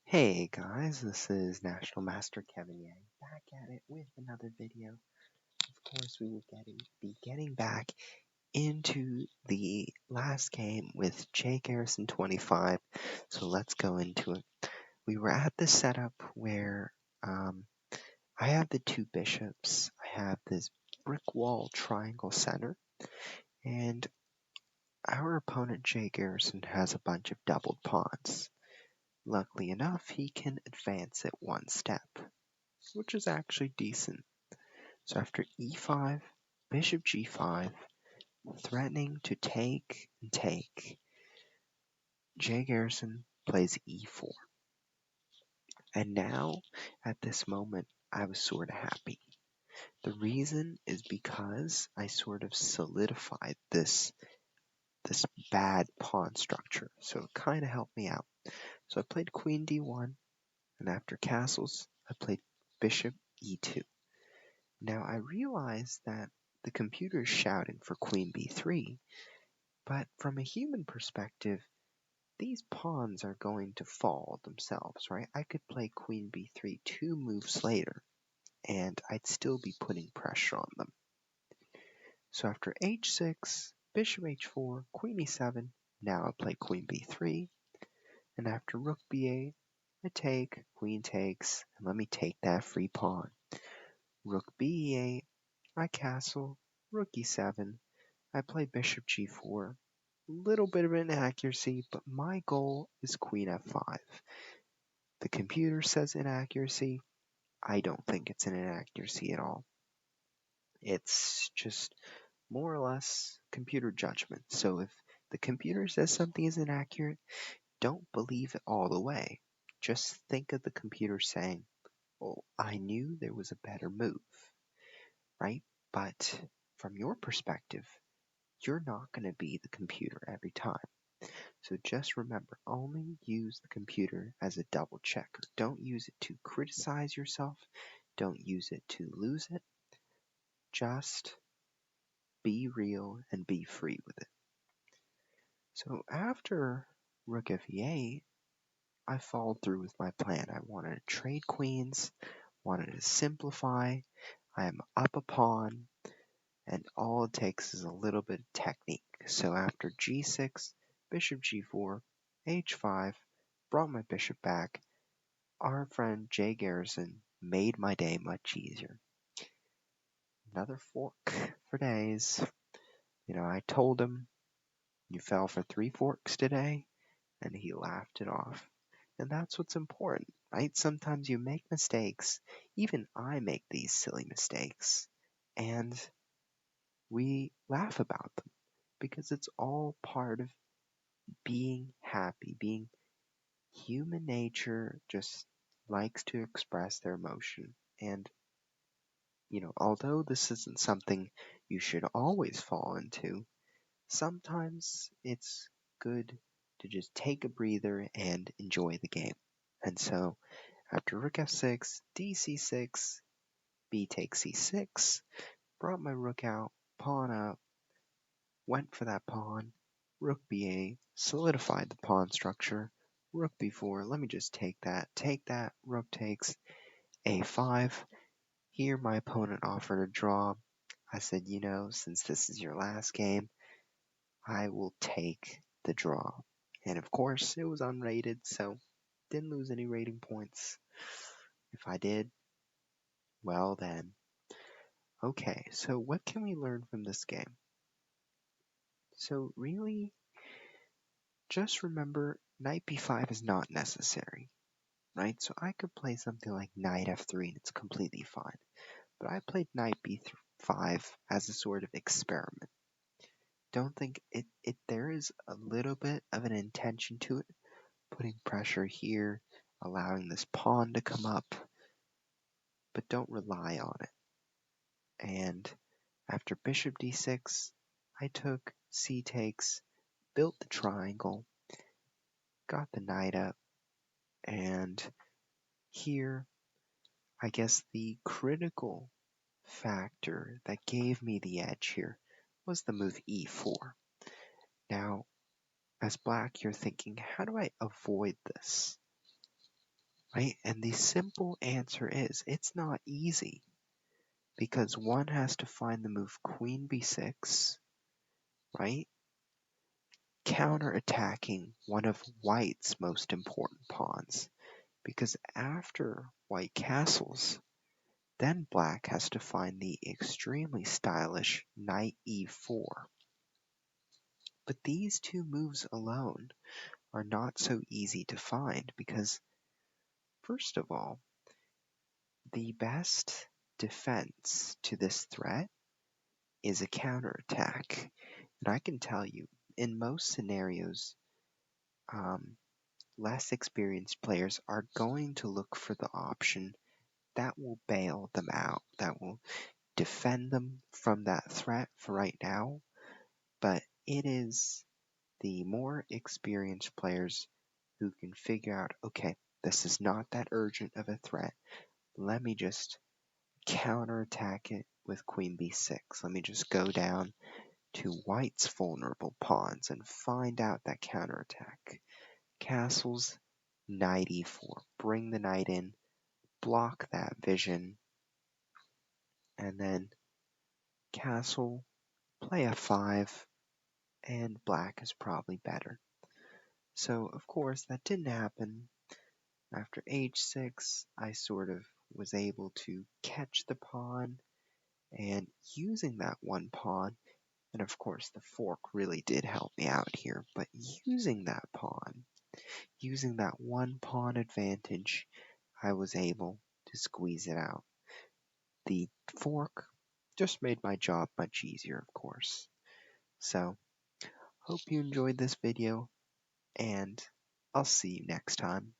Hey guys, this is National Master Kevin Yang back at it with another video. Of course, we will be getting back into the last game with JGarrison25. So let's go into it. We were at the setup where I have the two bishops. I have this brick wall triangle center, and our opponent JGarrison has a bunch of doubled pawns. Luckily enough, he can advance it one step, which is actually decent. So after e5, bishop g5, threatening to take and take, Jay Garrison plays e4. And now, at this moment, I was sort of happy. The reason is because I sort of solidified this bad pawn structure, so it kind of helped me out. So I played queen d1, and after castles, I played bishop e2. Now I realize that the computer is shouting for queen b3, but from a human perspective, these pawns are going to fall themselves, right? I could play queen b3 two moves later, and I'd still be putting pressure on them. So after h6, bishop h4, queen e7, now I play queen b3, and after rook b8, I take, queen takes, and let me take that free pawn. Rook b8, I castle, rook e7, I play bishop g4. Little bit of inaccuracy, but my goal is queen f5. The computer says inaccuracy. I don't think it's an inaccuracy at all. It's just more or less computer judgment. So if the computer says something is inaccurate, don't believe it all the way. Just think of the computer saying, "Oh, I knew there was a better move," right? But from your perspective, you're not going to be the computer every time. So just remember, only use the computer as a double checker. Don't use it to criticize yourself. Don't use it to lose it. Just be real and be free with it. So after rook f8, I followed through with my plan. I wanted to trade queens, wanted to simplify. I am up a pawn, and all it takes is a little bit of technique. So after g6, bishop g4, h5, brought my bishop back. Our friend Jay Garrison made my day much easier. Another fork for days. I told him, "You fell for 3 forks today," and he laughed it off. And that's what's important, right? Sometimes you make mistakes. Even I make these silly mistakes. And we laugh about them because it's all part of being happy. Being human nature just likes to express their emotion. And although this isn't something you should always fall into, sometimes it's good to just take a breather and enjoy the game. And so, after rook f6, dc6, b takes c6, brought my rook out, pawn up, went for that pawn, rook b8, solidified the pawn structure, rook b4, let me just take that, rook takes, a5. Here my opponent offered a draw. I said, since this is your last game, I will take the draw. And of course, it was unrated, so didn't lose any rating points. If I did, well then. Okay, so what can we learn from this game? So really, just remember, knight b5 is not necessary, right? So I could play something like knight f3 and it's completely fine. But I played knight b5 as a sort of experiment. Don't think there is a little bit of an intention to it, putting pressure here, allowing this pawn to come up, but don't rely on it. And after bishop d6, I took c takes, built the triangle, got the knight up, and here, I guess the critical factor that gave me the edge here was the move e4. Now, as black, you're thinking, how do I avoid this? right? And the simple answer is it's not easy because one has to find the move queen b6, right? Counterattacking one of white's most important pawns. Because after white castles, then black has to find the extremely stylish knight e4. But these two moves alone are not so easy to find because, first of all, the best defense to this threat is a counterattack. And I can tell you, in most scenarios, less experienced players are going to look for the option that will bail them out, that will defend them from that threat for right now. But it is the more experienced players who can figure out, okay, this is not that urgent of a threat. Let me just counterattack it with queen b6. Let me just go down to white's vulnerable pawns and find out that counterattack. Castles, knight e4. Bring the knight in, block that vision, and then castle, play f5, and black is probably better. So, of course, that didn't happen. After h6, I sort of was able to catch the pawn, and using that one pawn, and of course the fork really did help me out here, but using that pawn, using that one pawn advantage, I was able to squeeze it out. The fork just made my job much easier, of course. So, hope you enjoyed this video, and I'll see you next time.